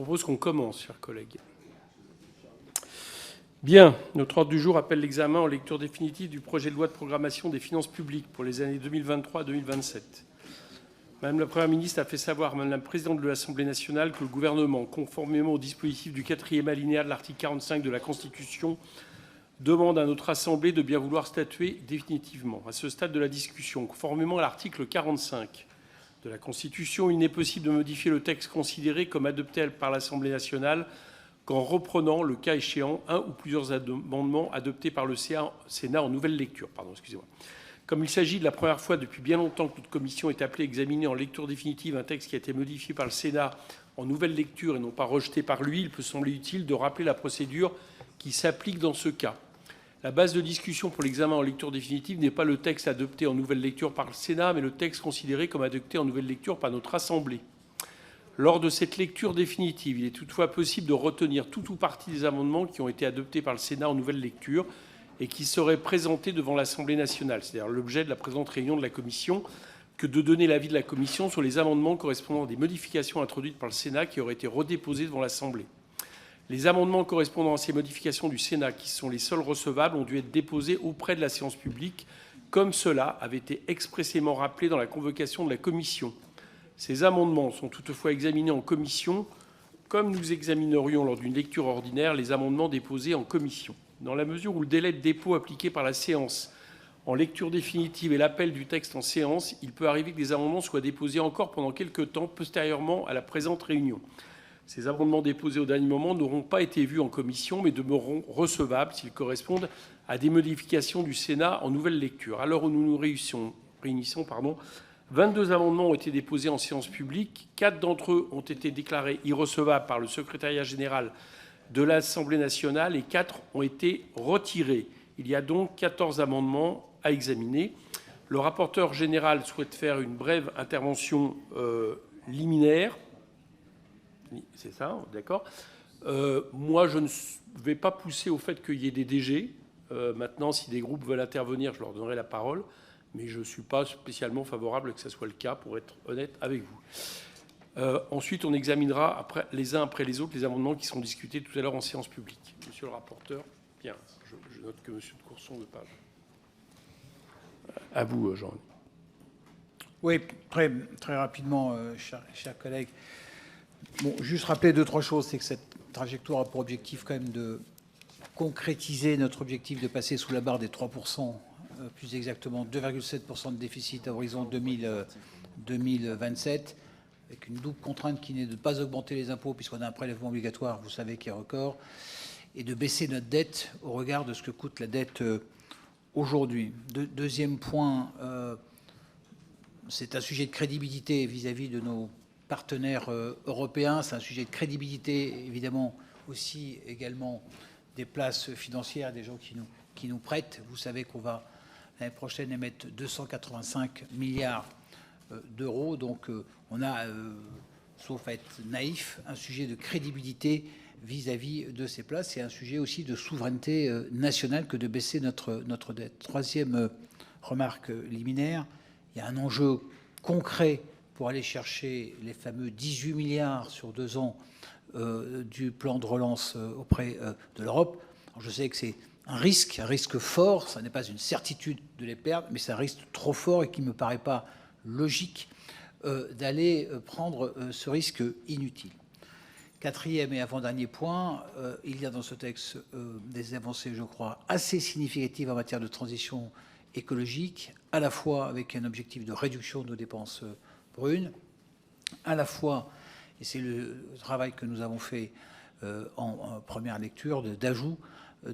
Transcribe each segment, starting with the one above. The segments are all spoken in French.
propose qu'on commence, chers collègues. Bien, notre ordre du jour appelle l'examen en lecture définitive du projet de loi de programmation des finances publiques pour les années 2023 à 2027. Madame la Première ministre a fait savoir, Madame la Présidente de l'Assemblée nationale, que le gouvernement, conformément au dispositif du 4e alinéa de l'article 45 de la Constitution, demande à notre Assemblée de bien vouloir statuer définitivement. À ce stade de la discussion, conformément à l'article 45 de la Constitution, il n'est possible de modifier le texte considéré comme adopté par l'Assemblée nationale qu'en reprenant, le cas échéant, un ou plusieurs amendements adoptés par le Sénat en nouvelle lecture. Comme il s'agit de la première fois depuis bien longtemps que notre commission est appelée à examiner en lecture définitive un texte qui a été modifié par le Sénat en nouvelle lecture et non pas rejeté par lui, il peut sembler utile de rappeler la procédure qui s'applique dans ce cas. La base de discussion pour l'examen en lecture définitive n'est pas le texte adopté en nouvelle lecture par le Sénat, mais le texte considéré comme adopté en nouvelle lecture par notre Assemblée. Lors de cette lecture définitive, il est toutefois possible de retenir tout ou partie des amendements qui ont été adoptés par le Sénat en nouvelle lecture et qui seraient présentés devant l'Assemblée nationale. C'est d'ailleurs l'objet de la présente réunion de la Commission que de donner l'avis de la Commission sur les amendements correspondant à des modifications introduites par le Sénat qui auraient été redéposées devant l'Assemblée. Les amendements correspondant à ces modifications du Sénat, qui sont les seuls recevables, ont dû être déposés auprès de la séance publique, comme cela avait été expressément rappelé dans la convocation de la Commission. Ces amendements sont toutefois examinés en commission, comme nous examinerions lors d'une lecture ordinaire les amendements déposés en commission. Dans la mesure où le délai de dépôt appliqué par la séance en lecture définitive est l'appel du texte en séance, il peut arriver que des amendements soient déposés encore pendant quelques temps postérieurement à la présente réunion. Ces amendements déposés au dernier moment n'auront pas été vus en commission, mais demeureront recevables s'ils correspondent à des modifications du Sénat en nouvelle lecture. À l'heure où nous nous réunissons, 22 amendements ont été déposés en séance publique. 4 d'entre eux ont été déclarés irrecevables par le secrétariat général de l'Assemblée nationale et 4 ont été retirés. Il y a donc 14 amendements à examiner. Le rapporteur général souhaite faire une brève intervention liminaire. C'est ça, d'accord. Moi, je ne vais pas pousser au fait qu'il y ait des DG. Maintenant, si des groupes veulent intervenir, je leur donnerai la parole. Mais je ne suis pas spécialement favorable que ce soit le cas, pour être honnête avec vous. Ensuite, on examinera les uns après les autres les amendements qui seront discutés tout à l'heure en séance publique. Monsieur le rapporteur, bien, je note que Monsieur de Courson ne veut pas. À vous, Jean. Oui, très rapidement, chers collègues. Bon, juste rappeler 2-3 choses, c'est que cette trajectoire a pour objectif quand même de concrétiser notre objectif de passer sous la barre des 3%, plus exactement 2,7% de déficit à horizon 2027, avec une double contrainte qui n'est de ne pas augmenter les impôts, puisqu'on a un prélèvement obligatoire, vous savez, qui est record, et de baisser notre dette au regard de ce que coûte la dette aujourd'hui. Deuxième point, c'est un sujet de crédibilité vis-à-vis de nos partenaires européens. C'est un sujet de crédibilité, évidemment, aussi également des places financières, des gens qui nous prêtent. Vous savez qu'on va, l'année prochaine, émettre 285 milliards d'euros. Donc, on a, sauf à être naïf, un sujet de crédibilité vis-à-vis de ces places. C'est un sujet aussi de souveraineté nationale que de baisser notre dette. Troisième remarque liminaire, il y a un enjeu concret pour aller chercher les fameux 18 milliards sur 2 ans du plan de relance auprès de l'Europe. Je sais que c'est un risque fort, ça n'est pas une certitude de les perdre, mais c'est un risque trop fort et qui ne me paraît pas logique d'aller prendre ce risque inutile. Quatrième et avant-dernier point, il y a dans ce texte des avancées, je crois, assez significatives en matière de transition écologique, à la fois avec un objectif de réduction de nos dépenses brunes, à la fois, et c'est le travail que nous avons fait en première lecture, d'ajout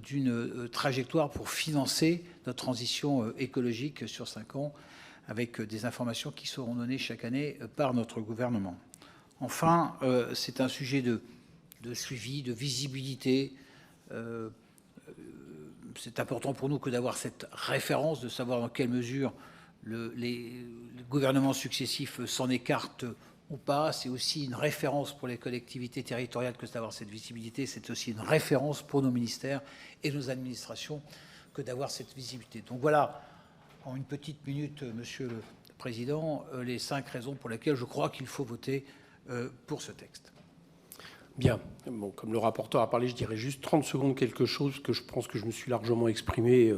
d'une trajectoire pour financer notre transition écologique sur 5 ans, avec des informations qui seront données chaque année par notre gouvernement. Enfin, c'est un sujet de suivi, de visibilité. C'est important pour nous que d'avoir cette référence, de savoir dans quelle mesure les gouvernements successifs s'en écartent ou pas. C'est aussi une référence pour les collectivités territoriales que d'avoir cette visibilité. C'est aussi une référence pour nos ministères et nos administrations que d'avoir cette visibilité. Donc voilà, en une petite minute, Monsieur le Président, les 5 raisons pour lesquelles je crois qu'il faut voter pour ce texte. Bien. Bon, comme le rapporteur a parlé, je dirais juste 30 secondes quelque chose, que je pense que je me suis largement exprimé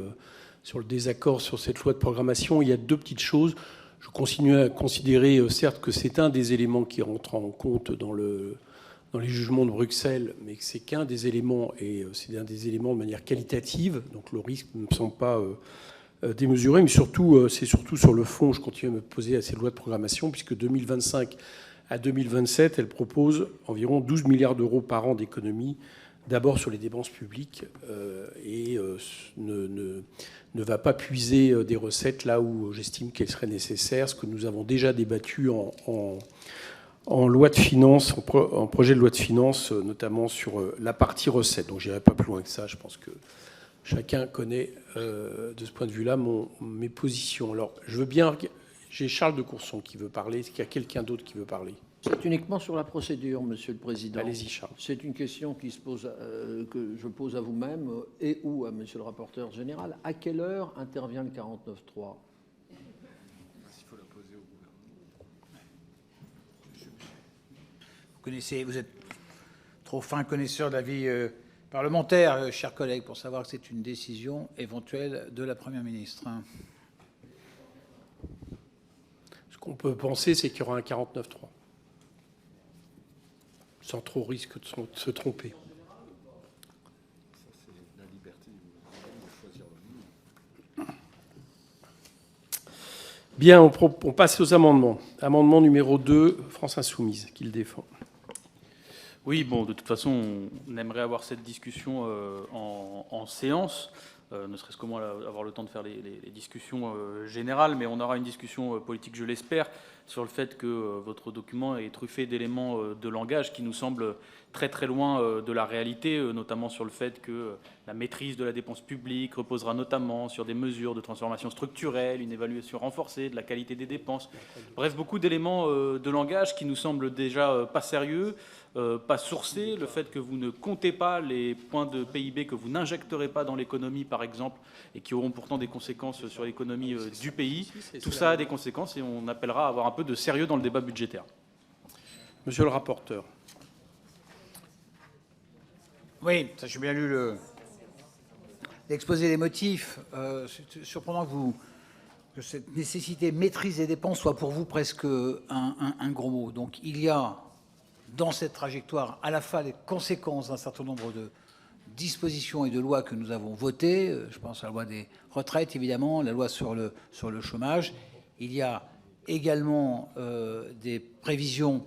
sur le désaccord sur cette loi de programmation. Il y a deux petites choses. Je continue à considérer, certes, que c'est un des éléments qui rentre en compte dans les jugements de Bruxelles, mais que c'est qu'un des éléments, et c'est un des éléments de manière qualitative. Donc le risque ne me semble pas démesuré, mais surtout, c'est surtout sur le fond, je continue à me poser à ces lois de programmation, puisque 2025 à 2027, elle propose environ 12 milliards d'euros par an d'économies, d'abord sur les dépenses publiques, et ne va pas puiser des recettes là où j'estime qu'elles seraient nécessaires, ce que nous avons déjà débattu en loi de finances, en projet de loi de finances, notamment sur la partie recettes. Donc je n'irai pas plus loin que ça, je pense que chacun connaît de ce point de vue-là mes positions. Alors je veux bien... J'ai Charles de Courson qui veut parler. Est-ce qu'il y a quelqu'un d'autre qui veut parler? C'est uniquement sur la procédure, Monsieur le Président. Allez-y, Charles. C'est une question qui se pose, que je pose à vous-même et ou à Monsieur le rapporteur général. À quelle heure intervient le 49.3 ? Il faut la poser au gouvernement. Vous êtes trop fin connaisseur de la vie parlementaire, chers collègues, pour savoir que c'est une décision éventuelle de la Première ministre. Ce qu'on peut penser, c'est qu'il y aura un 49.3. Sans trop risque de se tromper. Ça, c'est la liberté du gouvernement de choisir le nom. Bien, on passe aux amendements. Amendement numéro 2, France Insoumise, qui le défend. Oui, bon, de toute façon, on aimerait avoir cette discussion en séance, ne serait-ce qu'au moins avoir le temps de faire les discussions générales, mais on aura une discussion politique, je l'espère, sur le fait que votre document est truffé d'éléments de langage qui nous semblent très très loin de la réalité, notamment sur le fait que la maîtrise de la dépense publique reposera notamment sur des mesures de transformation structurelle, une évaluation renforcée de la qualité des dépenses. Bref, beaucoup d'éléments de langage qui nous semblent déjà pas sérieux, pas sourcés. Le fait que vous ne comptez pas les points de PIB que vous n'injecterez pas dans l'économie, par exemple, et qui auront pourtant des conséquences sur l'économie du pays. Tout ça a des conséquences et on appellera à avoir un peu de sérieux dans le débat budgétaire. Monsieur le rapporteur. Oui, ça, j'ai bien lu l'exposé des motifs. C'est surprenant que cette nécessité de maîtrise des dépenses soit pour vous presque un gros mot. Donc il y a dans cette trajectoire à la fois les conséquences d'un certain nombre de dispositions et de lois que nous avons votées. Je pense à la loi des retraites, évidemment, la loi sur le chômage. Il y a également des prévisions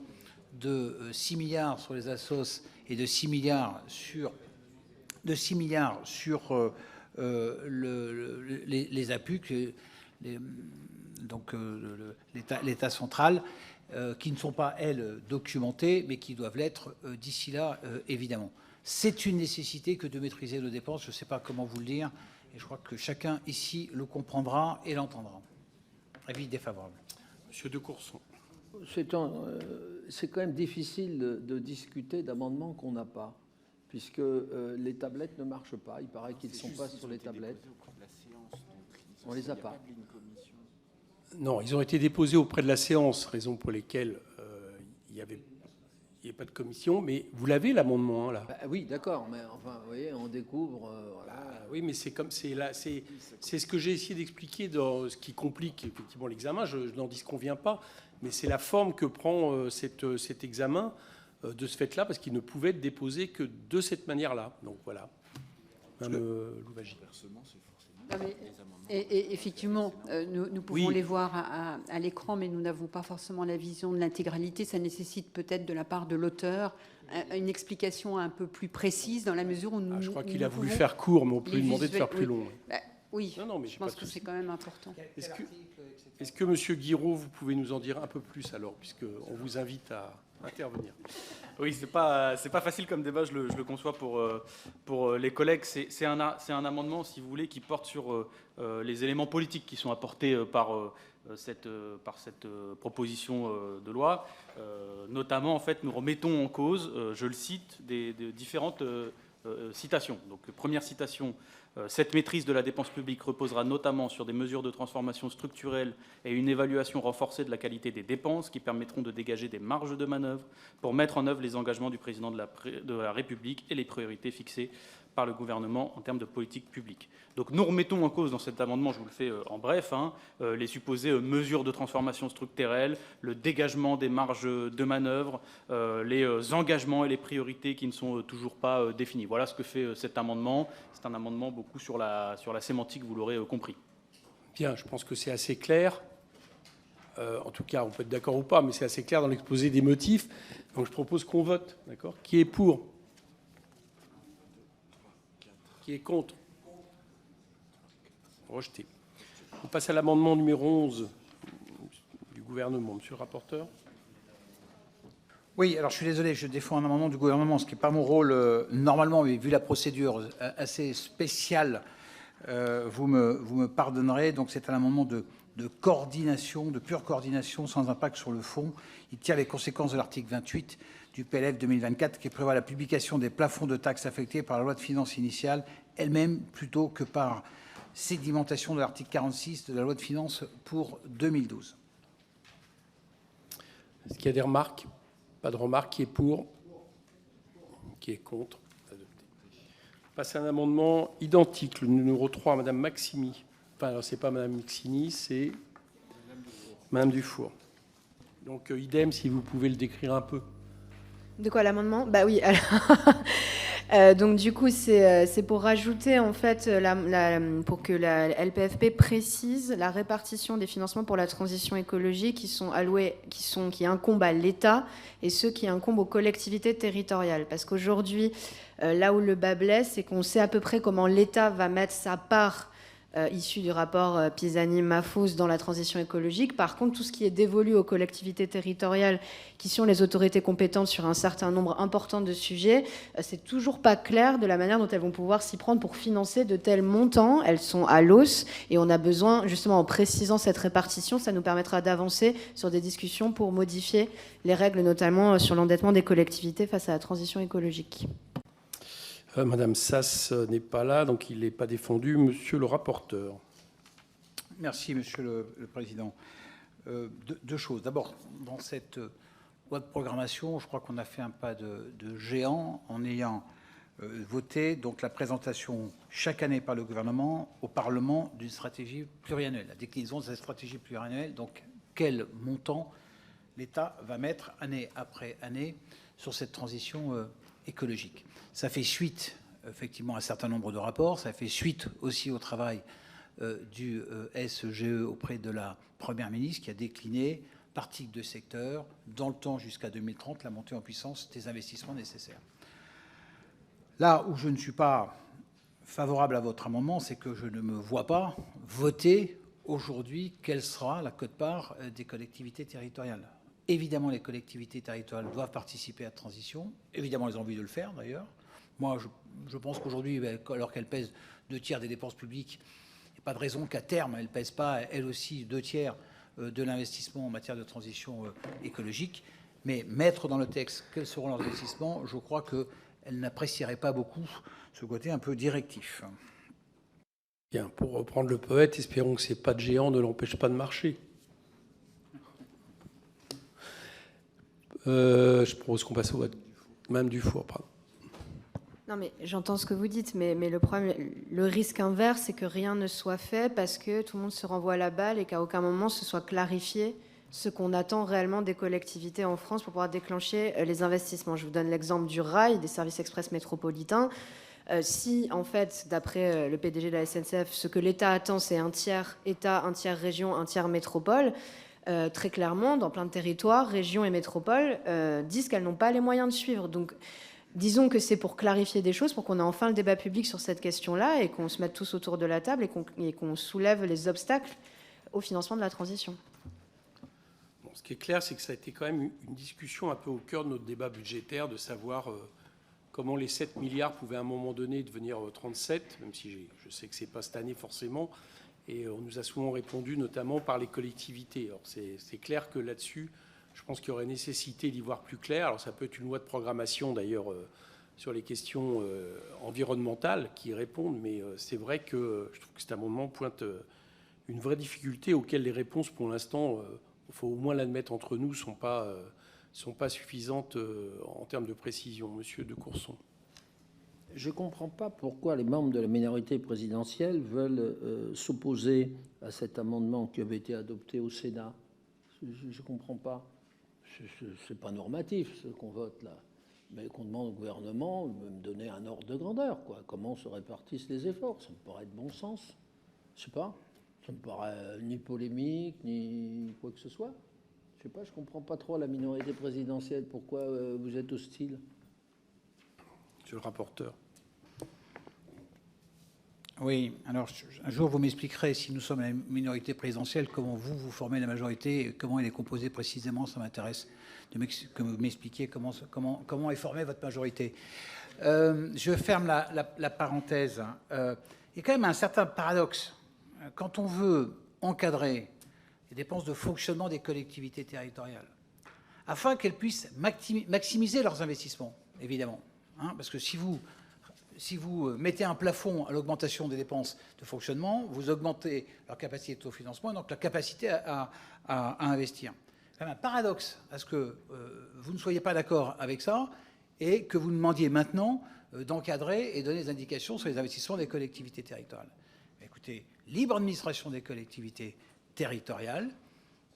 de 6 milliards sur les assos et de 6 milliards sur les APUC, donc l'État central, qui ne sont pas, elles, documentées, mais qui doivent l'être d'ici là, évidemment. C'est une nécessité que de maîtriser nos dépenses. Je ne sais pas comment vous le dire, et je crois que chacun ici le comprendra et l'entendra. Avis défavorable. Monsieur de Courson. C'est quand même difficile de discuter d'amendements qu'on n'a pas, puisque les tablettes ne marchent pas. Il paraît qu'ils ne sont pas sur les tablettes. On ne les a pas. Non, ils ont été déposés auprès de la séance, raison pour laquelle il n'y avait pas de commission. Mais vous l'avez, l'amendement, là. Bah, oui, d'accord, mais enfin, vous voyez, on découvre... voilà. Oui, mais c'est ce que j'ai essayé d'expliquer dans ce qui complique effectivement l'examen. Je n'en disconviens pas, mais c'est la forme que prend cet examen de ce fait-là, parce qu'il ne pouvait être déposé que de cette manière-là. Donc voilà. Madame Louwagie. Et effectivement, nous pouvons les voir à l'écran, mais nous n'avons pas forcément la vision de l'intégralité. Ça nécessite peut-être de la part de l'auteur une explication un peu plus précise dans la mesure où nous... je crois qu'il a voulu faire court, mais on peut lui demander de faire plus long. Oui, non, mais je pense que c'est quand même important. Est-ce que Monsieur Guiraud, vous pouvez nous en dire un peu plus alors, puisqu'on vous invite à intervenir? Oui, c'est pas facile comme débat, je le conçois pour les collègues. C'est un amendement, si vous voulez, qui porte sur les éléments politiques qui sont apportés par cette proposition de loi. Notamment, en fait, nous remettons en cause, je le cite, des différentes citation. Donc, première citation, cette maîtrise de la dépense publique reposera notamment sur des mesures de transformation structurelle et une évaluation renforcée de la qualité des dépenses qui permettront de dégager des marges de manœuvre pour mettre en œuvre les engagements du président de la République et les priorités fixées par le gouvernement en termes de politique publique. Donc nous remettons en cause dans cet amendement, je vous le fais en bref, les supposées mesures de transformation structurelle, le dégagement des marges de manœuvre, les engagements et les priorités qui ne sont toujours pas définis. Voilà ce que fait cet amendement. C'est un amendement beaucoup sur la sémantique, vous l'aurez compris. Bien, je pense que c'est assez clair. En tout cas, on peut être d'accord ou pas, mais c'est assez clair dans l'exposé des motifs. Donc je propose qu'on vote. D'accord ? Qui est pour ? Qui est contre ? Rejeté. On passe à l'amendement numéro 11 du gouvernement. Monsieur le rapporteur. Oui, alors je suis désolé, je défends un amendement du gouvernement, ce qui n'est pas mon rôle normalement, mais vu la procédure assez spéciale, vous me pardonnerez. Donc c'est un amendement de coordination, de pure coordination, sans impact sur le fond. Il tire les conséquences de l'article 28 du PLF 2024 qui prévoit la publication des plafonds de taxes affectés par la loi de finances initiale elle-même plutôt que par sédimentation de l'article 46 de la loi de finances pour 2012. Est-ce qu'il y a des remarques ? Pas de remarques. Qui est pour ? Qui est contre ? Adopté. On passe à un amendement identique, le numéro 3, Madame Maximi. Enfin, alors, c'est pas Madame Maximi, c'est Madame Dufour. Donc, idem, si vous pouvez le décrire un peu. De quoi l'amendement ? Bah oui, alors... donc du coup, c'est pour rajouter, en fait, pour que la LPFP précise la répartition des financements pour la transition écologique qui sont alloués, qui incombent à l'État et ceux qui incombent aux collectivités territoriales. Parce qu'aujourd'hui, là où le bât blesse, c'est qu'on sait à peu près comment l'État va mettre sa part issu du rapport Pisani-Mafous dans la transition écologique. Par contre, tout ce qui est dévolu aux collectivités territoriales, qui sont les autorités compétentes sur un certain nombre important de sujets, c'est toujours pas clair de la manière dont elles vont pouvoir s'y prendre pour financer de tels montants. Elles sont à l'os et on a besoin, justement, en précisant cette répartition, ça nous permettra d'avancer sur des discussions pour modifier les règles, notamment sur l'endettement des collectivités face à la transition écologique. Madame Sass n'est pas là, donc il n'est pas défendu. Monsieur le rapporteur. Merci, Monsieur le Président. Deux choses. D'abord, dans cette loi de programmation, je crois qu'on a fait un pas de géant en ayant voté donc la présentation chaque année par le gouvernement au Parlement d'une stratégie pluriannuelle, la déclinaison de cette stratégie pluriannuelle. Donc, quel montant l'État va mettre année après année sur cette transition écologique. Ça fait suite, effectivement, à un certain nombre de rapports. Ça fait suite aussi au travail du SGE auprès de la Première ministre qui a décliné par type de secteur, dans le temps jusqu'à 2030, la montée en puissance des investissements nécessaires. Là où je ne suis pas favorable à votre amendement, c'est que je ne me vois pas voter aujourd'hui quelle sera la quote-part des collectivités territoriales. Évidemment, les collectivités territoriales doivent participer à la transition. Évidemment, elles ont envie de le faire, d'ailleurs. Moi, je pense qu'aujourd'hui, alors qu'elles pèsent 2/3 des dépenses publiques, il n'y a pas de raison qu'à terme, elles ne pèsent pas, elles aussi, 2/3 de l'investissement en matière de transition écologique. Mais mettre dans le texte quels seront leurs investissements, je crois qu'elles n'apprécieraient pas beaucoup ce côté un peu directif. Bien, pour reprendre le poète, espérons que ces pas de géant ne l'empêchent pas de marcher. Je propose qu'on passe au vote. Madame Dufour, pardon. Non, mais j'entends ce que vous dites, mais le problème, le risque inverse, c'est que rien ne soit fait parce que tout le monde se renvoie la balle et qu'à aucun moment ce soit clarifié ce qu'on attend réellement des collectivités en France pour pouvoir déclencher les investissements. Je vous donne l'exemple du rail, des services express métropolitains. Si, en fait, d'après le PDG de la SNCF, ce que l'État attend, c'est un tiers État, un tiers région, un tiers métropole, très clairement, dans plein de territoires, régions et métropoles disent qu'elles n'ont pas les moyens de suivre. Donc, disons que c'est pour clarifier des choses, pour qu'on ait enfin le débat public sur cette question-là et qu'on se mette tous autour de la table et qu'on soulève les obstacles au financement de la transition. Bon, ce qui est clair, c'est que ça a été quand même une discussion un peu au cœur de notre débat budgétaire, de savoir comment les 7 milliards pouvaient à un moment donné devenir 37, même si je sais que ce n'est pas cette année forcément. Et on nous a souvent répondu, notamment par les collectivités. Alors c'est clair que là-dessus, je pense qu'il y aurait nécessité d'y voir plus clair. Alors ça peut être une loi de programmation d'ailleurs sur les questions environnementales qui y répondent, mais c'est vrai que je trouve que cet amendement pointe une vraie difficulté auxquelles les réponses, pour l'instant, il faut au moins l'admettre entre nous, sont pas suffisantes en termes de précision. Monsieur de Courson. Je ne comprends pas pourquoi les membres de la minorité présidentielle veulent s'opposer à cet amendement qui avait été adopté au Sénat. Je ne comprends pas. Ce n'est pas normatif ce qu'on vote là, mais qu'on demande au gouvernement de me donner un ordre de grandeur, quoi. Comment se répartissent les efforts? Ça me paraît de bon sens. Je ne sais pas. Ça me paraît ni polémique, ni quoi que ce soit. Je ne sais pas, je ne comprends pas trop la minorité présidentielle. Pourquoi vous êtes hostile? Monsieur le rapporteur. Oui, alors un jour vous m'expliquerez, si nous sommes la minorité présidentielle, comment vous formez la majorité, et comment elle est composée précisément. Ça m'intéresse que vous m'expliquiez comment est formée votre majorité. Je ferme la parenthèse. Il y a quand même un certain paradoxe. Quand on veut encadrer les dépenses de fonctionnement des collectivités territoriales, afin qu'elles puissent maximiser leurs investissements, évidemment, parce que si vous mettez un plafond à l'augmentation des dépenses de fonctionnement, vous augmentez leur capacité d'autofinancement et donc leur capacité à investir. C'est quand même un paradoxe à ce que vous ne soyez pas d'accord avec ça et que vous demandiez maintenant d'encadrer et donner des indications sur les investissements des collectivités territoriales. Écoutez, libre administration des collectivités territoriales,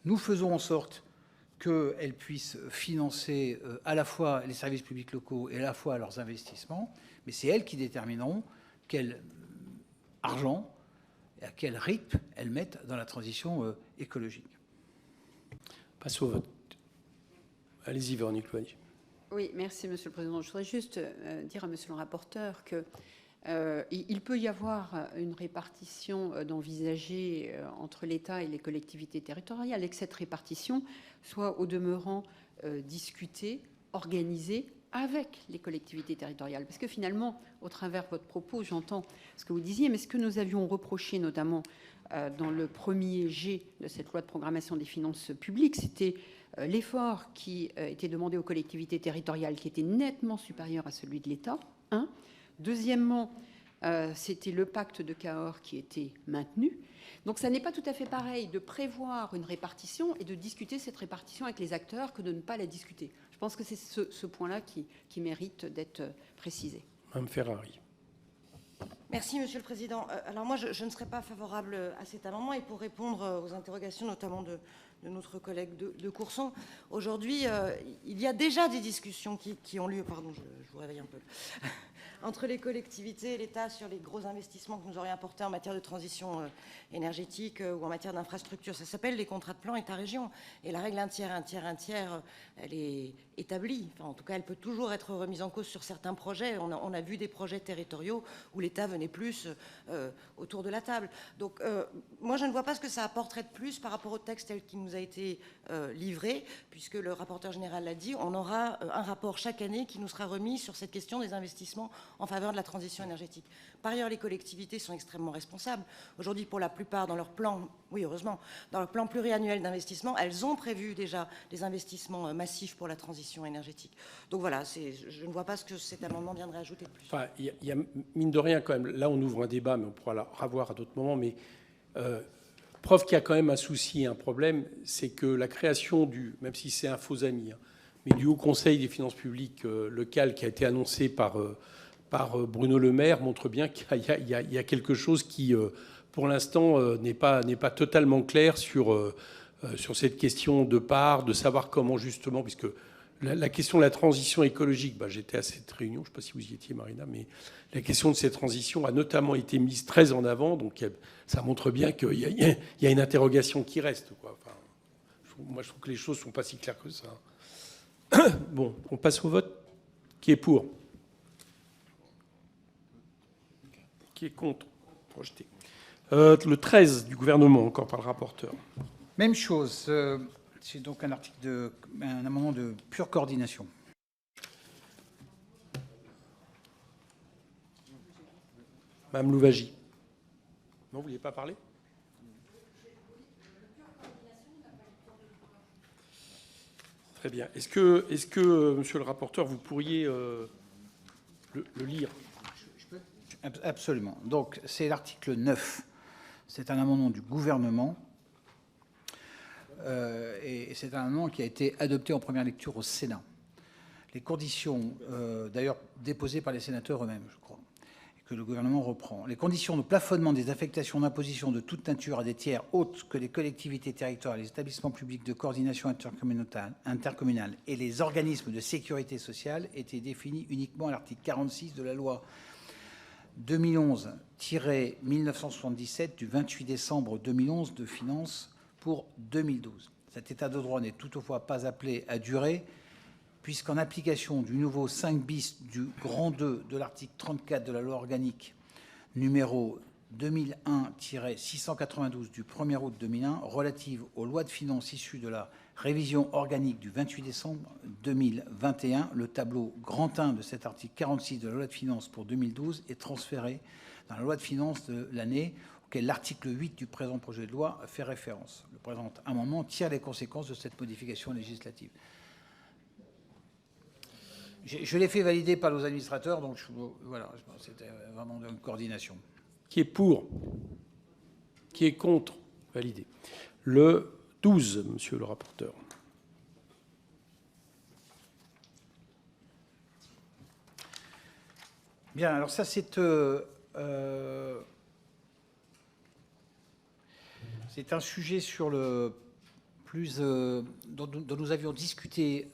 nous faisons en sorte qu'elles puissent financer à la fois les services publics locaux et à la fois leurs investissements, mais c'est elles qui détermineront quel argent et à quel rythme elles mettent dans la transition écologique. Passe au vote. Allez-y, Véronique Loisier. Oui, merci, Monsieur le Président. Je voudrais juste dire à Monsieur le rapporteur que il peut y avoir une répartition d'envisager entre l'État et les collectivités territoriales, et que cette répartition soit au demeurant discutée, organisée avec les collectivités territoriales. Parce que finalement, au travers de votre propos, j'entends ce que vous disiez, mais ce que nous avions reproché notamment dans le premier jet de cette loi de programmation des finances publiques, c'était l'effort qui était demandé aux collectivités territoriales, qui était nettement supérieur à celui de l'État. Deuxièmement, c'était le pacte de Cahors qui était maintenu. Donc ça n'est pas tout à fait pareil de prévoir une répartition et de discuter cette répartition avec les acteurs que de ne pas la discuter. Je pense que c'est ce point-là qui mérite d'être précisé. Mme Ferrari. Merci, Monsieur le Président. Alors moi, je ne serai pas favorable à cet amendement. Et pour répondre aux interrogations, notamment de notre collègue de Courson, aujourd'hui, il y a déjà des discussions qui ont lieu. Pardon, je vous réveille un peu. Entre les collectivités et l'État sur les gros investissements que nous aurions apportés en matière de transition énergétique ou en matière d'infrastructure. Ça s'appelle les contrats de plan État-région. Et la règle un tiers, elle est établie. Enfin, en tout cas, elle peut toujours être remise en cause sur certains projets. On a vu des projets territoriaux où l'État venait plus autour de la table. Donc, moi, je ne vois pas ce que ça apporterait de plus par rapport au texte tel qu'il nous a été livré, puisque le rapporteur général l'a dit, on aura un rapport chaque année qui nous sera remis sur cette question des investissements en faveur de la transition énergétique. Par ailleurs, les collectivités sont extrêmement responsables. Aujourd'hui, pour la plupart, dans leur plan, oui, heureusement, dans leur plan pluriannuel d'investissement, elles ont prévu déjà des investissements massifs pour la transition énergétique. Donc voilà, je ne vois pas ce que cet amendement viendrait ajouter de plus. Enfin, il y a mine de rien quand même, là on ouvre un débat, mais on pourra le revoir à d'autres moments, mais preuve qu'il y a quand même un souci, un problème, c'est que la création même si c'est un faux ami, mais du Haut Conseil des finances publiques local qui a été annoncé par Bruno Le Maire montre bien qu'il y a quelque chose qui, pour l'instant, n'est pas totalement clair sur cette question de part, de savoir comment justement, puisque la question de la transition écologique, j'étais à cette réunion, je ne sais pas si vous y étiez, Marina, mais la question de cette transition a notamment été mise très en avant, donc ça montre bien qu'il y a une interrogation qui reste, quoi. Enfin, moi, je trouve que les choses ne sont pas si claires que ça. Bon, on passe au vote. Qui est pour ? Qui est contre ? Projeté. Le 13 du gouvernement, encore par le rapporteur. Même chose. C'est donc un amendement de pure coordination. Madame Louwagie. Non, vous ne vouliez pas parler ? Très bien. Est-ce que, monsieur le rapporteur, vous pourriez le lire. Absolument. Donc, c'est l'article 9. C'est un amendement du gouvernement. Et c'est un amendement qui a été adopté en première lecture au Sénat. Les conditions, d'ailleurs déposées par les sénateurs eux-mêmes, je crois, et que le gouvernement reprend. Les conditions de plafonnement des affectations d'imposition de toute nature à des tiers autres que les collectivités territoriales, les établissements publics de coordination intercommunale et les organismes de sécurité sociale étaient définies uniquement à l'article 46 de la loi 2011-1977 du 28 décembre 2011 de finances pour 2012. Cet état de droit n'est toutefois pas appelé à durer, puisqu'en application du nouveau 5 bis du grand 2 de l'article 34 de la loi organique numéro 2001-692 du 1er août 2001 relative aux lois de finances issues de la révision organique du 28 décembre 2021, le tableau grand 1 de cet article 46 de la loi de finances pour 2012 est transféré dans la loi de finances de l'année auquel l'article 8 du présent projet de loi fait référence. Le présent amendement tire les conséquences de cette modification législative. Je l'ai fait valider par nos administrateurs, donc voilà, c'était vraiment une coordination. Qui est pour? Qui est contre? Validé. Le 12, monsieur le rapporteur. Bien, alors ça c'est un sujet sur le plus dont nous avions discuté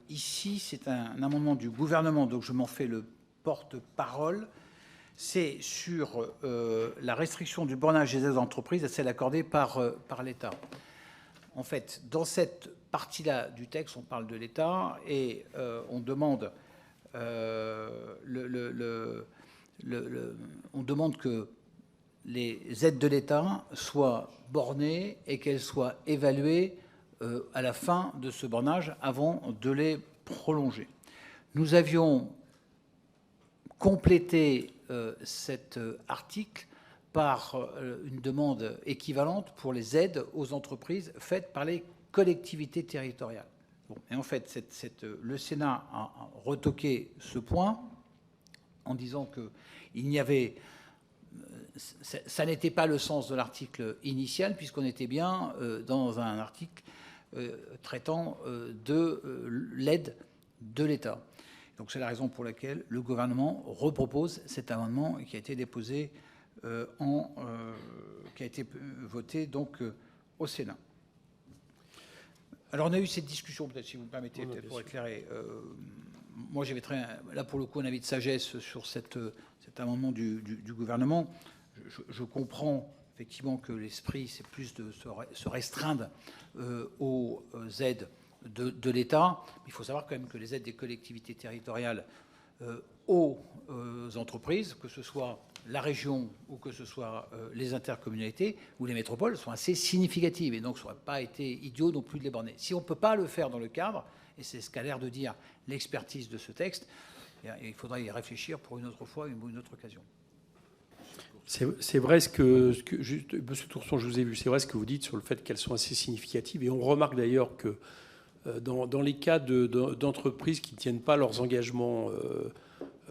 ici. C'est un amendement du gouvernement, donc je m'en fais le porte-parole. C'est sur la restriction du bornage des aides d'entreprise à celle accordée par l'État. En fait, dans cette partie-là du texte, on parle de l'État et on demande on demande que les aides de l'État soient bornées et qu'elles soient évaluées à la fin de ce bornage avant de les prolonger. Nous avions complété cet article par une demande équivalente pour les aides aux entreprises faites par les collectivités territoriales. Bon, et en fait, le Sénat a retoqué ce point en disant qu'il n'y avait... Ça n'était pas le sens de l'article initial, puisqu'on était bien dans un article traitant de l'aide de l'État. Donc c'est la raison pour laquelle le gouvernement repropose cet amendement qui a été déposé qui a été voté donc au Sénat. Alors on a eu cette discussion, peut-être si vous me permettez, peut-être pour éclairer. Moi j'avais là pour le coup un avis de sagesse sur cet amendement du gouvernement. Je comprends effectivement que l'esprit c'est plus de se restreindre aux aides de l'État. Il faut savoir quand même que les aides des collectivités territoriales aux entreprises, que ce soit la région ou que ce soit les intercommunalités ou les métropoles, sont assez significatives et donc ça n'aurait pas été idiot non plus de les borner. Si on ne peut pas le faire dans le cadre, et c'est ce qu'a l'air de dire l'expertise de ce texte, il faudra y réfléchir pour une autre fois, une autre occasion. C'est vrai ce que Monsieur Tourson, je vous ai vu, c'est vrai ce que vous dites sur le fait qu'elles sont assez significatives. Et on remarque d'ailleurs que dans les cas d'entreprises qui ne tiennent pas leurs engagements,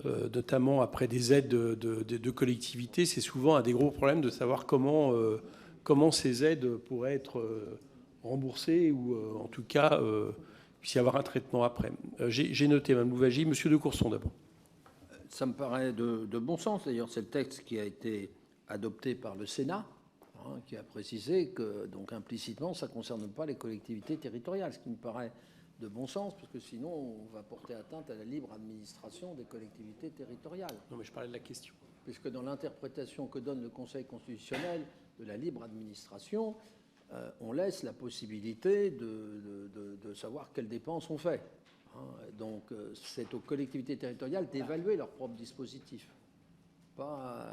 notamment après des aides de collectivités, c'est souvent un des gros problèmes de savoir comment ces aides pourraient être remboursées ou en tout cas puisse y avoir un traitement après. J'ai noté, Mme Louwagie. Monsieur de Courson d'abord. Ça me paraît de bon sens. D'ailleurs, c'est le texte qui a été adopté par le Sénat, qui a précisé que, donc implicitement, ça ne concerne pas les collectivités territoriales, ce qui me paraît de bon sens, parce que sinon, on va porter atteinte à la libre administration des collectivités territoriales. Non, mais je parlais de la question. Puisque dans l'interprétation que donne le Conseil constitutionnel de la libre administration, on laisse la possibilité de savoir quelles dépenses on fait. Donc, c'est aux collectivités territoriales d'évaluer leurs propres dispositifs, pas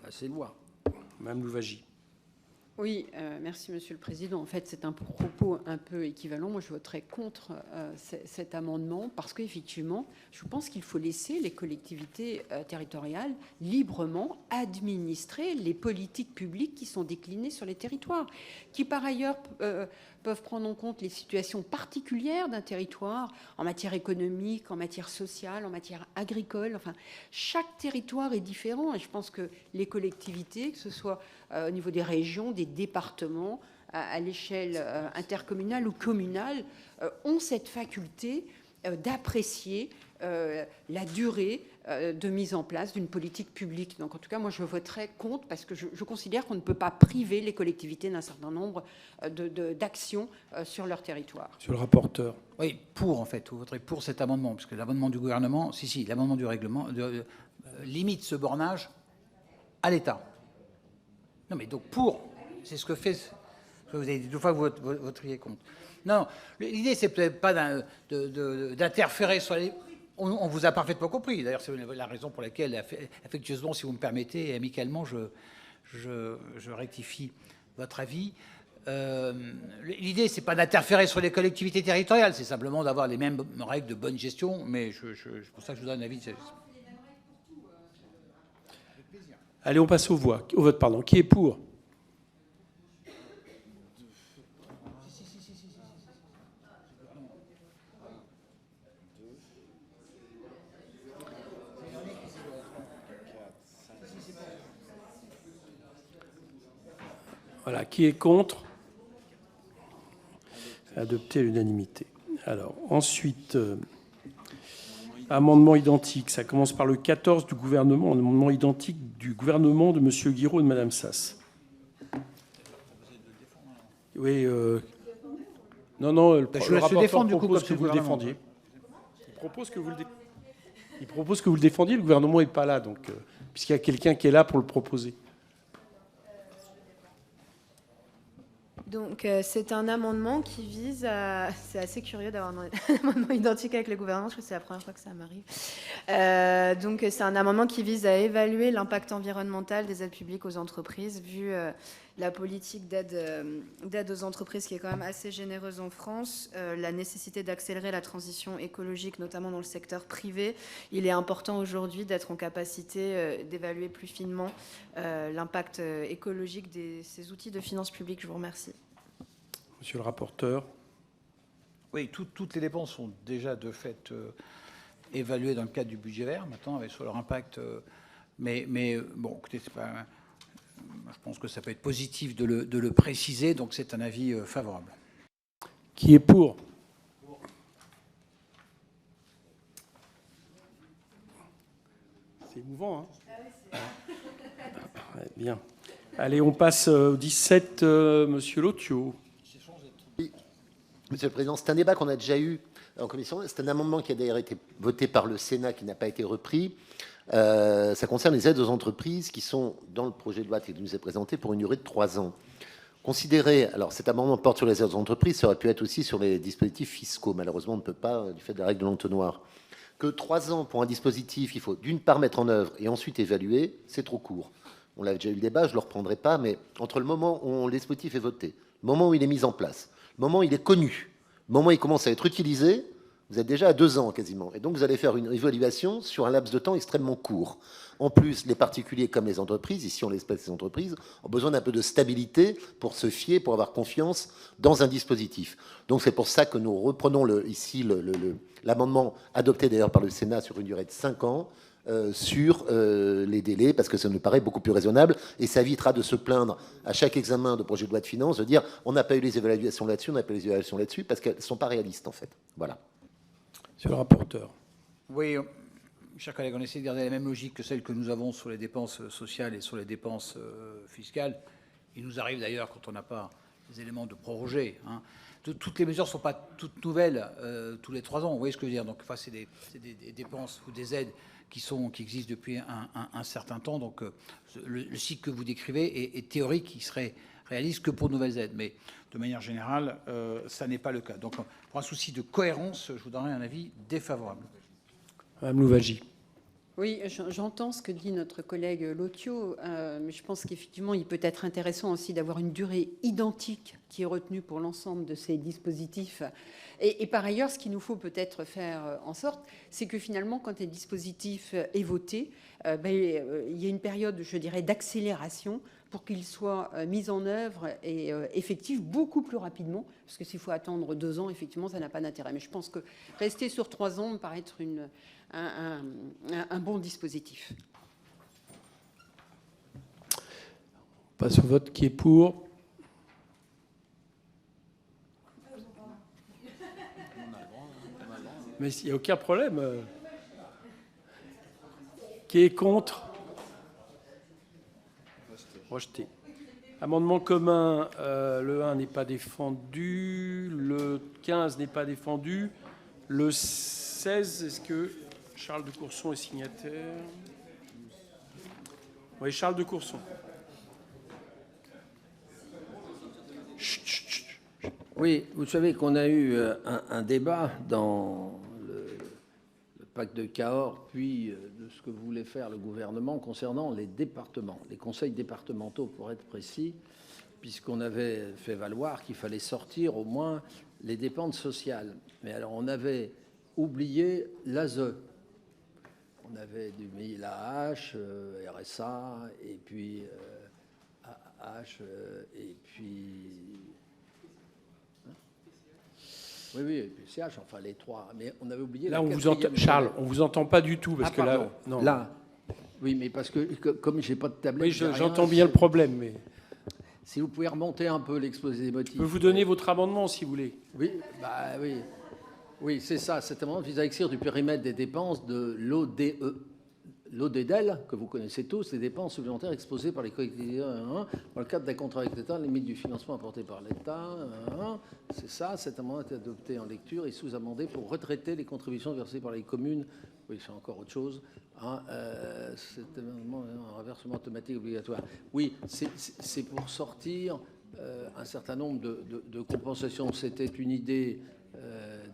à ces lois. Mme Louwagie. Oui, merci Monsieur le Président. En fait, c'est un propos un peu équivalent. Moi, je voterai contre cet amendement parce qu'effectivement, je pense qu'il faut laisser les collectivités territoriales librement administrer les politiques publiques qui sont déclinées sur les territoires, qui par ailleurs peuvent prendre en compte les situations particulières d'un territoire en matière économique, en matière sociale, en matière agricole. Enfin, chaque territoire est différent et je pense que les collectivités, que ce soit au niveau des régions, des départements, à l'échelle intercommunale ou communale, ont cette faculté d'apprécier la durée de mise en place d'une politique publique. Donc en tout cas, moi je voterai contre parce que je considère qu'on ne peut pas priver les collectivités d'un certain nombre d'actions sur leur territoire. Monsieur le rapporteur. Oui, pour en fait, vous voterez pour cet amendement, parce que l'amendement du gouvernement, l'amendement du règlement limite ce bornage à l'État. Non, mais donc pour, c'est ce que fait, vous avez dit 2 fois que vous voteriez contre. Non, l'idée c'est peut-être pas d'interférer sur les... On vous a parfaitement compris. D'ailleurs, c'est la raison pour laquelle, affectueusement, si vous me permettez, et amicalement, je rectifie votre avis. L'idée, c'est pas d'interférer sur les collectivités territoriales, c'est simplement d'avoir les mêmes règles de bonne gestion, mais c'est pour ça que je vous donne un avis de... Allez, on passe au vote. Pardon. Qui est pour? Voilà. Qui est contre? Adopté à l'unanimité. Alors, ensuite... amendement identique. Ça commence par le 14 du gouvernement. Un amendement identique du gouvernement de M. Guiraud et de Mme Sass. Oui. Non, le rapporteur propose que vous le défendiez. Il propose que vous le défendiez. Le gouvernement n'est pas là, donc puisqu'il y a quelqu'un qui est là pour le proposer. Donc, c'est un amendement qui vise à... C'est assez curieux d'avoir un amendement identique avec le gouvernement, je crois que c'est la première fois que ça m'arrive. Donc, c'est un amendement qui vise à évaluer l'impact environnemental des aides publiques aux entreprises, vu la politique d'aide aux entreprises qui est quand même assez généreuse en France, la nécessité d'accélérer la transition écologique, notamment dans le secteur privé. Il est important aujourd'hui d'être en capacité d'évaluer plus finement l'impact écologique de ces outils de finances publiques. Je vous remercie. Monsieur le rapporteur. Oui, toutes les dépenses sont déjà de fait évaluées dans le cadre du budget vert, maintenant, avec sur leur impact. Mais bon, écoutez, c'est pas... Je pense que ça peut être positif de le préciser, donc c'est un avis favorable. Qui est pour? C'est émouvant, hein? Ouais, bien. Allez, on passe au 17, Monsieur Lotio. Oui, Monsieur le Président, c'est un débat qu'on a déjà eu en commission. C'est un amendement qui a d'ailleurs été voté par le Sénat, qui n'a pas été repris. Ça concerne les aides aux entreprises qui sont dans le projet de loi qui nous est présenté pour une durée de 3 ans. Considérer, alors cet amendement porte sur les aides aux entreprises, ça aurait pu être aussi sur les dispositifs fiscaux. Malheureusement, on ne peut pas, du fait de la règle de l'entonnoir. Que 3 ans pour un dispositif, il faut d'une part mettre en œuvre et ensuite évaluer, c'est trop court. On l'a déjà eu le débat, je ne le reprendrai pas, mais entre le moment où le dispositif est voté, le moment où il est mis en place, le moment où il est connu, le moment où il commence à être utilisé, vous êtes déjà à 2 ans quasiment. Et donc, vous allez faire une évaluation sur un laps de temps extrêmement court. En plus, les particuliers comme les entreprises, ici on l'espèce des entreprises, ont besoin d'un peu de stabilité pour se fier, pour avoir confiance dans un dispositif. Donc, c'est pour ça que nous reprenons ici l'amendement adopté d'ailleurs par le Sénat sur une durée de 5 ans, sur les délais, parce que ça nous paraît beaucoup plus raisonnable, et ça évitera de se plaindre à chaque examen de projet de loi de finances, de dire on n'a pas eu les évaluations là-dessus, on n'a pas eu les évaluations là-dessus, parce qu'elles ne sont pas réalistes en fait. Voilà. Monsieur le rapporteur. Oui, chers collègues, on essaie de garder la même logique que celle que nous avons sur les dépenses sociales et sur les dépenses fiscales. Il nous arrive d'ailleurs, quand on n'a pas des éléments de proroger, hein. Toutes les mesures ne sont pas toutes nouvelles tous les 3 ans, vous voyez ce que je veux dire. Donc, enfin, c'est des dépenses ou des aides qui existent depuis un certain temps. Donc, le cycle que vous décrivez est théorique, il serait réaliste que pour de nouvelles aides. Mais de manière générale, ça n'est pas le cas. Donc, pour un souci de cohérence, je vous donnerai un avis défavorable. Madame Louwagie. Oui, j'entends ce que dit notre collègue Lotio, mais je pense qu'effectivement, il peut être intéressant aussi d'avoir une durée identique qui est retenue pour l'ensemble de ces dispositifs. Et par ailleurs, ce qu'il nous faut peut-être faire en sorte, c'est que finalement, quand un dispositif est voté, il y a une période, je dirais, d'accélération pour qu'il soit mis en œuvre et effectif beaucoup plus rapidement, parce que s'il faut attendre 2 ans, effectivement, ça n'a pas d'intérêt. Mais je pense que rester sur 3 ans me paraît être un bon dispositif. On passe au vote. Qui est pour? Mais il n'y a aucun problème. Qui est contre? Rejeté. Amendement commun, le 1 n'est pas défendu, le 15 n'est pas défendu, le 16, est-ce que Charles de Courson est signataire? Oui, Charles de Courson. Chut, chut, chut. Oui, vous savez qu'on a eu un débat dans le pacte de Cahors, puis de ce que voulait faire le gouvernement concernant les départements, les conseils départementaux pour être précis, puisqu'on avait fait valoir qu'il fallait sortir au moins les dépenses sociales. Mais alors on avait oublié l'ASE. On avait mis l'AH, RSA, et puis AH, et puis... Oui, et puis CH, enfin les 3. Mais on avait oublié... Là, on vous entend, Charles, on vous entend pas du tout, parce que là... Non. Là, oui, mais parce que comme j'ai pas de tablette... Oui, j'entends bien le problème, mais... Si vous pouvez remonter un peu l'exposé des motifs... Je peux vous donner votre amendement, si vous voulez. Oui, bah oui. Oui, c'est ça. Cet amendement vise à exclure du périmètre des dépenses de l'ODE. L'ODEDEL, que vous connaissez tous, les dépenses supplémentaires exposées par les collectivités dans le cadre d'un contrat avec l'État, limite du financement apporté par l'État. C'est ça. Cet amendement a été adopté en lecture et sous-amendé pour retraiter les contributions versées par les communes. Oui, c'est encore autre chose. Cet amendement un reversement automatique obligatoire. Oui, c'est pour sortir un certain nombre de compensations. C'était une idée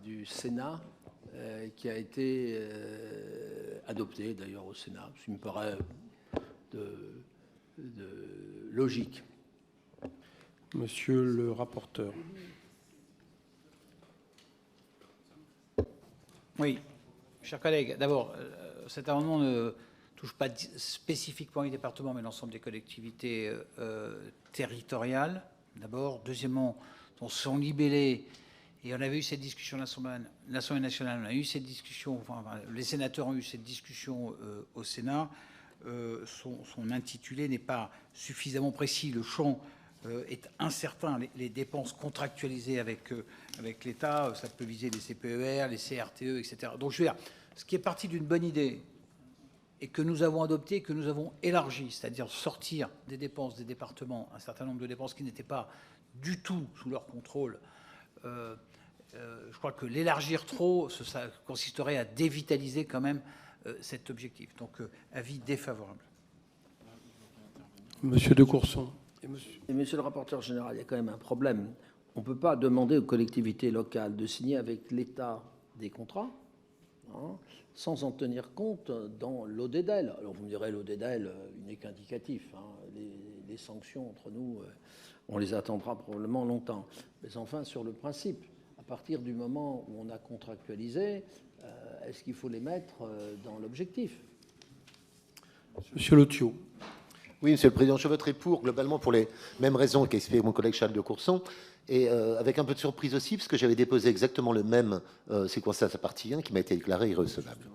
du Sénat qui a été adoptée d'ailleurs au Sénat, ce qui me paraît de logique. Monsieur le rapporteur. Oui, chers collègues, d'abord, cet amendement ne touche pas spécifiquement les départements, mais l'ensemble des collectivités territoriales. D'abord. Deuxièmement, on sont libellés. Et on avait eu cette discussion à l'Assemblée nationale, on a eu cette discussion, enfin, les sénateurs ont eu cette discussion au Sénat. Son intitulé n'est pas suffisamment précis. Le champ est incertain. Les dépenses contractualisées avec l'État, ça peut viser les CPER, les CRTE, etc. Donc je veux dire, ce qui est parti d'une bonne idée et que nous avons adopté, que nous avons élargi, c'est-à-dire sortir des dépenses des départements, un certain nombre de dépenses qui n'étaient pas du tout sous leur contrôle. Je crois que l'élargir trop, ça consisterait à dévitaliser quand même cet objectif. Donc, avis défavorable. Monsieur de Courson. Et monsieur le rapporteur général, il y a quand même un problème. On ne peut pas demander aux collectivités locales de signer avec l'État des contrats sans en tenir compte dans l'ODEDEL. Alors, vous me direz, l'ODEDEL, il n'est qu'indicatif. Les sanctions entre nous, on les attendra probablement longtemps. Mais enfin, sur le principe, à partir du moment où on a contractualisé, est-ce qu'il faut les mettre dans l'objectif? Monsieur Lotio. Oui, Monsieur le Président, je voterai pour, globalement, pour les mêmes raisons qu'a expliqué mon collègue Charles de Courson, et avec un peu de surprise aussi, parce que j'avais déposé exactement le même séquençage à partie 1 qui m'a été déclaré irrecevable.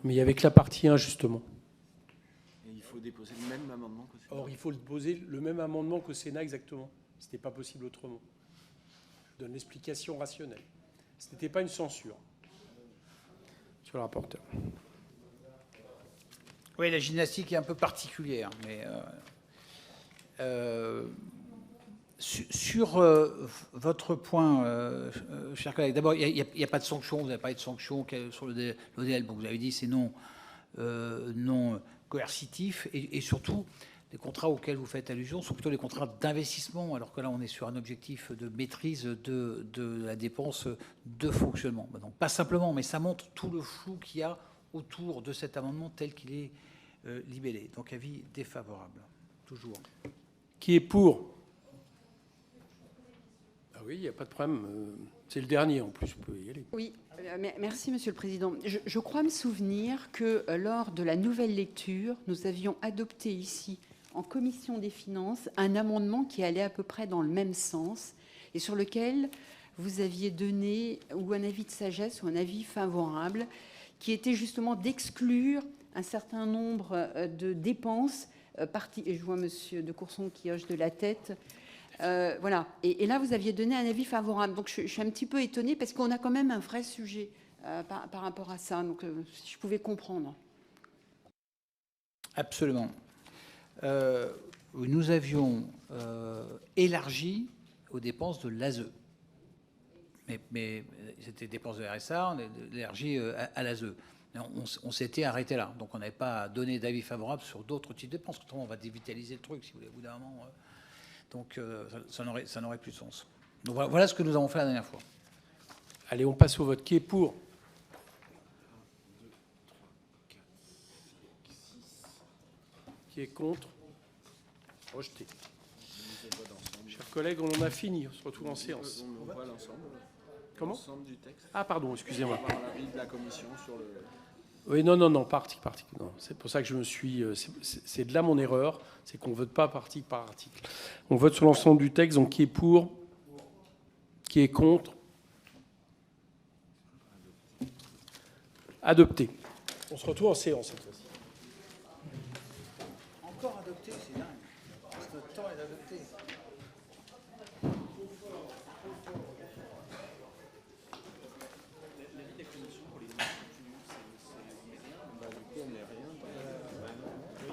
Mais il y avait que la partie 1, justement. Et il faut déposer le même amendement qu'au Sénat. Or, il faut déposer le même amendement qu'au Sénat, exactement. Ce n'était pas possible autrement. Je donne l'explication rationnelle. Ce n'était pas une censure. Monsieur le rapporteur. Oui, la gymnastique est un peu particulière, mais sur votre point, chers collègues, d'abord, il n'y a pas de sanction, vous n'avez pas eu de sanction sur l'ODL, bon, vous avez dit c'est non coercitif, et surtout, Les contrats auxquels vous faites allusion sont plutôt les contrats d'investissement, alors que là, on est sur un objectif de maîtrise de la dépense de fonctionnement. Donc, pas simplement, mais ça montre tout le flou qu'il y a autour de cet amendement tel qu'il est libellé. Donc, avis défavorable, toujours. Qui est pour? Ah oui, il n'y a pas de problème. C'est le dernier, en plus, vous pouvez y aller. Oui, merci Monsieur le Président. Je crois me souvenir que lors de la nouvelle lecture, nous avions adopté ici, en commission des finances, un amendement qui allait à peu près dans le même sens et sur lequel vous aviez donné ou un avis de sagesse ou un avis favorable, qui était justement d'exclure un certain nombre de dépenses, et je vois Monsieur de Courson qui hoche de la tête. Voilà. Et là, vous aviez donné un avis favorable. Donc, je suis un petit peu étonnée parce qu'on a quand même un vrai sujet par rapport à ça. Donc, si je pouvais comprendre. Absolument. Nous avions élargi aux dépenses de l'ASE. Mais c'était dépenses de RSA, on a élargi à l'ASE. On s'était arrêté là. Donc, on n'avait pas donné d'avis favorable sur d'autres types de dépenses. Autrement, on va dévitaliser le truc, si vous voulez, au bout d'un moment. Donc, ça n'aurait plus de sens. Donc, voilà ce que nous avons fait la dernière fois. Allez, on passe au vote. Qui est pour? 1, 2, 3, 4, 5, 6. Qui est contre? Rejeté. Chers collègues, on en a fini. On se retrouve en séance. On voit l'ensemble. Comment? L'ensemble du texte. Ah, pardon, excusez-moi. On va avoir l'avis de la commission sur le... Oui, non, pas article par article. Non. C'est pour ça que je me suis... C'est de là mon erreur, c'est qu'on ne vote pas article par article. On vote sur l'ensemble du texte, donc qui est pour? Qui est contre? Adopté. On se retrouve en séance cette fois-ci. Encore adopté, c'est dingue. Parce que le temps est adopté.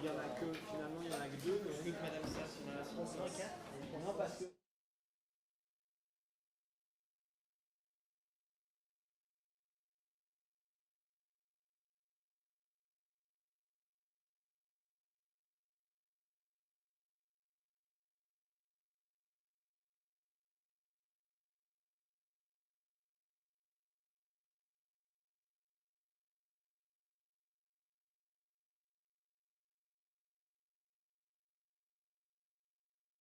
Il y en a que, finalement, il y en a que 2. Madame Sass, on a la 34.